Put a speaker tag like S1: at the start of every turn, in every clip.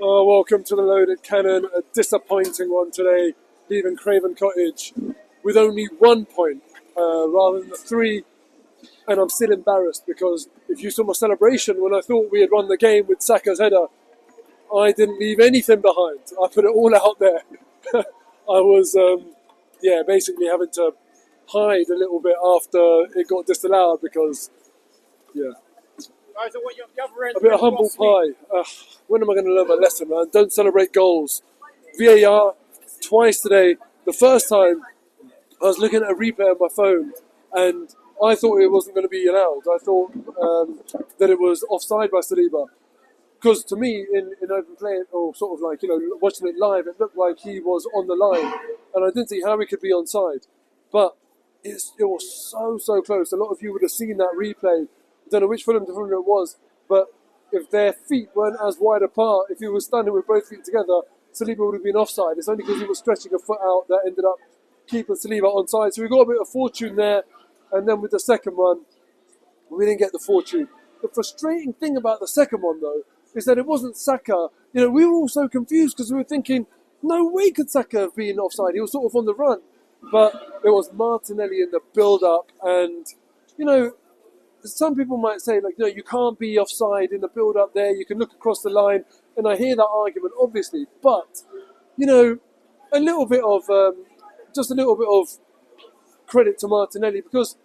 S1: Oh, welcome to the Loaded Cannon. A disappointing one today, leaving Craven Cottage with only 1 point rather than the three. And I'm still embarrassed because if you saw my celebration when I thought we had won the game with Saka's header, I didn't leave anything behind. I put it all out there. I was, basically having to hide a little bit after it got disallowed because, yeah. A bit of humble pie. When am I going to learn my lesson, man? Don't celebrate goals. VAR twice today. The first time I was looking at a replay on my phone and I thought it wasn't going to be allowed. I thought that it was offside by Saliba. Because to me, in open play, or sort of like, watching it live, it looked like he was on the line. And I didn't see how he could be onside. But it was so close. A lot of you would have seen that replay. I don't know which Fulham defender it was, but if their feet weren't as wide apart, if he was standing with both feet together, Saliba would have been offside. It's only because he was stretching a foot out that ended up keeping Saliba onside. So we got a bit of fortune there. And then with the second one, we didn't get the fortune. The frustrating thing about the second one, though, is that it wasn't Saka. We were all so confused because we were thinking, no way could Saka have been offside. He was sort of on the run. But it was Martinelli in the build-up. And, some people might say, you can't be offside in the build-up there. You can look across the line. And I hear that argument, obviously. But, a little bit of, just a little bit of credit to Martinelli because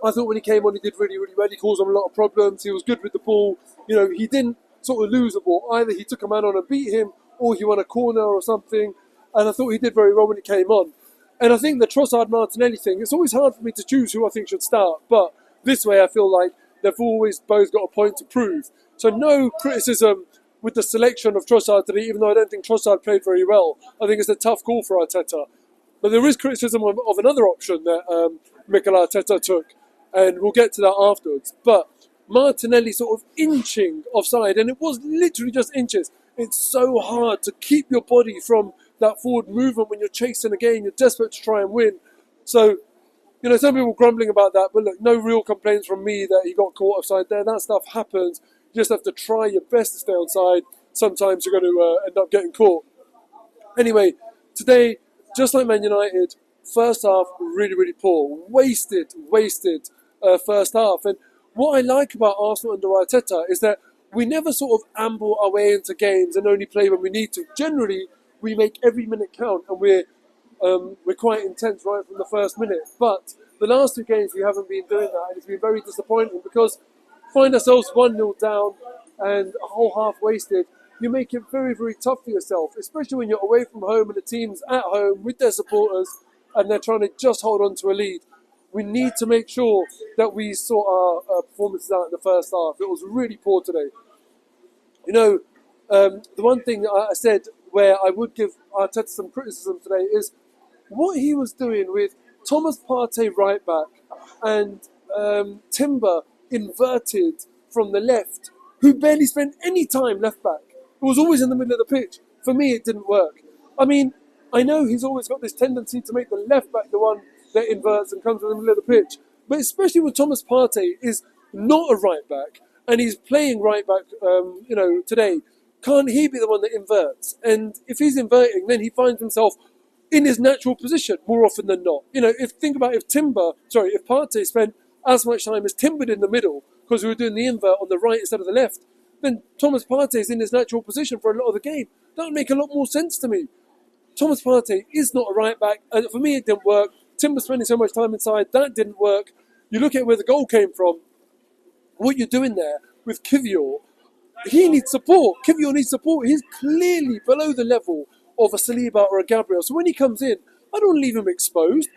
S1: I thought when he came on, he did really, really well. He caused them a lot of problems. He was good with the ball. He didn't sort of lose the ball. Either he took a man on and beat him or he won a corner or something. And I thought he did very well when he came on. And I think the Trossard-Martinelli thing, it's always hard for me to choose who I think should start. But this way, I feel like they've always both got a point to prove. So no criticism with the selection of Trossard today, even though I don't think Trossard played very well. I think it's a tough call for Arteta. But there is criticism of another option that Mikel Arteta took. And we'll get to that afterwards. But Martinelli sort of inching offside, and it was literally just inches. It's so hard to keep your body from that forward movement when you're chasing a game. You're desperate to try and win. So, some people grumbling about that, but look, no real complaints from me that he got caught offside there. That stuff happens. You just have to try your best to stay onside. Sometimes you're going to end up getting caught. Anyway, today, just like Man United, first half really, really poor. Wasted first half. And what I like about Arsenal under Arteta is that we never sort of amble our way into games and only play when we need to. Generally, we make every minute count and we're quite intense right from the first minute. But the last two games we haven't been doing that, and it's been very disappointing because find ourselves 1-0 down and a whole half wasted. You make it very, very tough for yourself, especially when you're away from home and the team's at home with their supporters and they're trying to just hold on to a lead. We need to make sure that we sort our performances out in the first half. It was really poor today. The one thing that I said where I would give Arteta some criticism today is what he was doing with Thomas Partey right back and Timber inverted from the left, who barely spent any time left back. It was always in the middle of the pitch. For me, it didn't work. I mean, I know he's always got this tendency to make the left back the one that inverts and comes in the middle of the pitch. But especially when Thomas Partey is not a right back and he's playing right back, today, can't he be the one that inverts? And if he's inverting, then he finds himself in his natural position more often than not. If Partey spent as much time as Timber did in the middle because we were doing the invert on the right instead of the left, then Thomas Partey is in his natural position for a lot of the game. That would make a lot more sense to me. Thomas Partey is not a right back. For me, it didn't work. Timber spending so much time inside, that didn't work. You look at where the goal came from, what you're doing there with Kivior, he needs support. Kivior needs support. He's clearly below the level of a Saliba or a Gabriel. So when he comes in, I don't leave him exposed.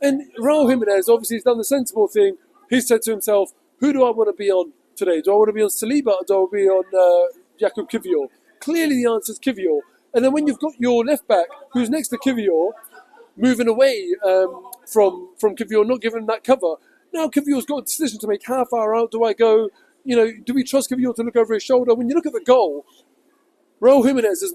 S1: And Raul Jimenez obviously has done the sensible thing. He said to himself, who do I want to be on today? Do I want to be on Saliba or do I want to be on Jakub Kivior? Clearly the answer is Kivior. And then when you've got your left back, who's next to Kivior, moving away from Kivior, not giving him that cover, now Kivior's got a decision to make. How far out do I go? Do we trust Kivior to look over his shoulder? When you look at the goal, Raul Jimenez is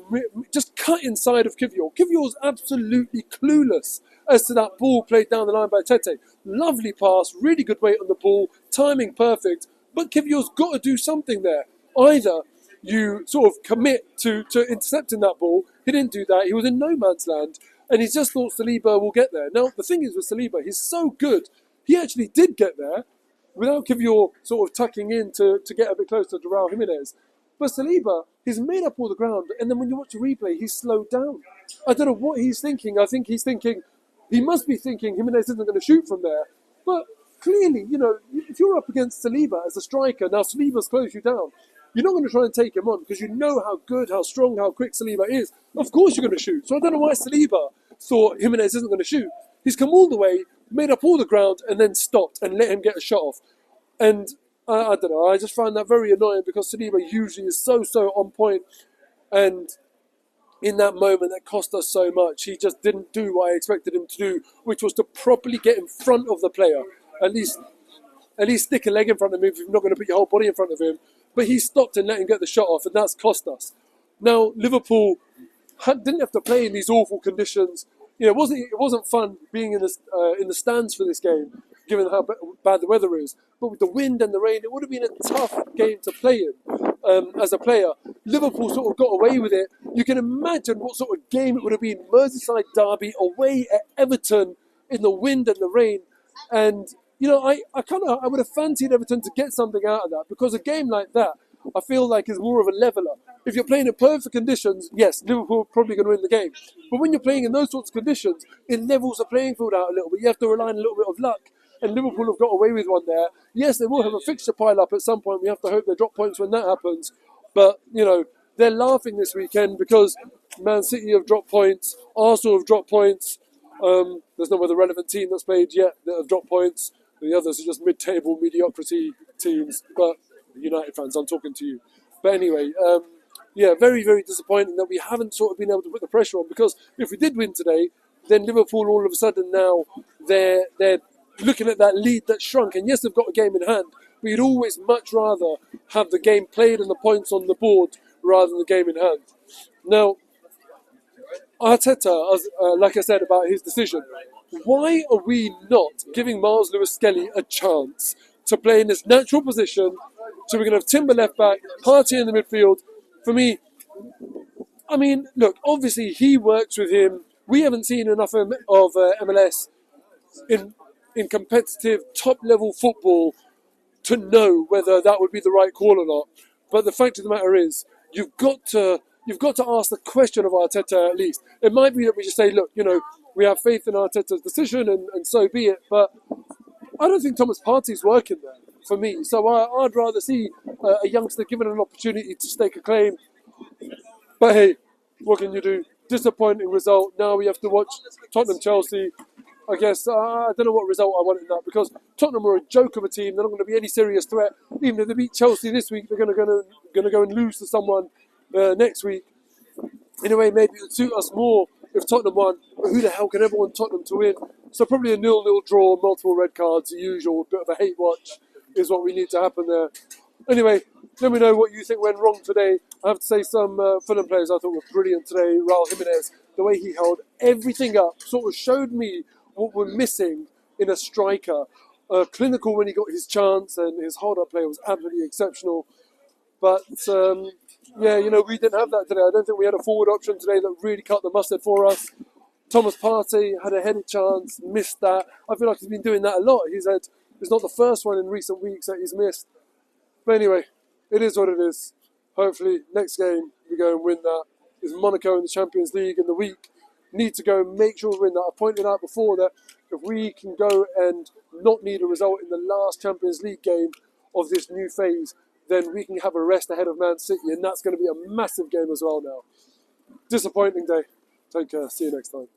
S1: just cut inside of Kivior. Kivior's absolutely clueless as to that ball played down the line by Tete. Lovely pass, really good weight on the ball, timing perfect. But Kivior's got to do something there. Either you sort of commit to intercepting that ball. He didn't do that. He was in no man's land, and he just thought Saliba will get there. Now, the thing is with Saliba, he's so good. He actually did get there without Kivior sort of tucking in to get a bit closer to Raul Jimenez. But Saliba, he's made up all the ground, and then when you watch the replay, he's slowed down. I don't know what he's thinking. I think he's thinking, he must be thinking Jimenez isn't going to shoot from there. But clearly, if you're up against Saliba as a striker, now Saliba's closed you down, you're not going to try and take him on because you know how good, how strong, how quick Saliba is. Of course you're going to shoot. So I don't know why Saliba thought Jimenez isn't going to shoot. He's come all the way, made up all the ground, and then stopped and let him get a shot off. And I don't know, I just find that very annoying because Saliba usually is so on point. And in that moment, that cost us so much. He just didn't do what I expected him to do, which was to properly get in front of the player. At least stick a leg in front of him if you're not going to put your whole body in front of him. But he stopped and let him get the shot off, and that's cost us. Now, Liverpool didn't have to play in these awful conditions. It wasn't fun being in the stands for this game, given how bad the weather is. But with the wind and the rain, it would have been a tough game to play in as a player. Liverpool sort of got away with it. You can imagine what sort of game it would have been. Merseyside derby away at Everton in the wind and the rain. And, I would have fancied Everton to get something out of that, because a game like that, I feel like, is more of a leveller. If you're playing in perfect conditions, yes, Liverpool are probably going to win the game. But when you're playing in those sorts of conditions, it levels the playing field out a little bit. You have to rely on a little bit of luck. And Liverpool have got away with one there. Yes, they will have a fixture pile up at some point. We have to hope they drop points when that happens. But, they're laughing this weekend because Man City have dropped points. Arsenal have dropped points. There's no other relevant team that's played yet that have dropped points. The others are just mid-table mediocrity teams. But United fans, I'm talking to you. But anyway, very, very disappointing that we haven't sort of been able to put the pressure on, because if we did win today, then Liverpool all of a sudden now they're looking at that lead that shrunk. And yes, they've got a game in hand, but you'd always much rather have the game played and the points on the board rather than the game in hand. Now, Arteta, like I said about his decision, why are we not giving Miles Lewis-Skelly a chance to play in his natural position? So we're going to have Timber left back, Partey in the midfield. For me, look, obviously he works with him. We haven't seen enough of MLS in competitive top-level football to know whether that would be the right call or not. But the fact of the matter is, you've got to ask the question of Arteta at least. It might be that we just say, look, we have faith in Arteta's decision and so be it. But I don't think Thomas Partey's working there for me. So I'd rather see a youngster given an opportunity to stake a claim. But hey, what can you do? Disappointing result. Now we have to watch Tottenham-Chelsea. I guess I don't know what result I want in that, because Tottenham are a joke of a team. They're not going to be any serious threat. Even if they beat Chelsea this week, they're going to go and lose to someone next week. In a way, maybe it would suit us more if Tottenham won. But who the hell can ever want Tottenham to win? So probably a 0-0 draw, multiple red cards, the usual bit of a hate watch is what we need to happen there. Anyway, let me know what you think went wrong today. I have to say some Fulham players I thought were brilliant today. Raul Jimenez, the way he held everything up, sort of showed me what we're missing in a striker. Clinical when he got his chance, and his hold-up play was absolutely exceptional. But, we didn't have that today. I don't think we had a forward option today that really cut the mustard for us. Thomas Partey had a headed chance, missed that. I feel like he's been doing that a lot. It's not the first one in recent weeks that he's missed. But anyway, it is what it is. Hopefully, next game we go and win that. It's Monaco in the Champions League in the week. Need to go and make sure we win that. I pointed out before that if we can go and not need a result in the last Champions League game of this new phase, then we can have a rest ahead of Man City, and that's going to be a massive game as well now. Disappointing day. Take care. See you next time.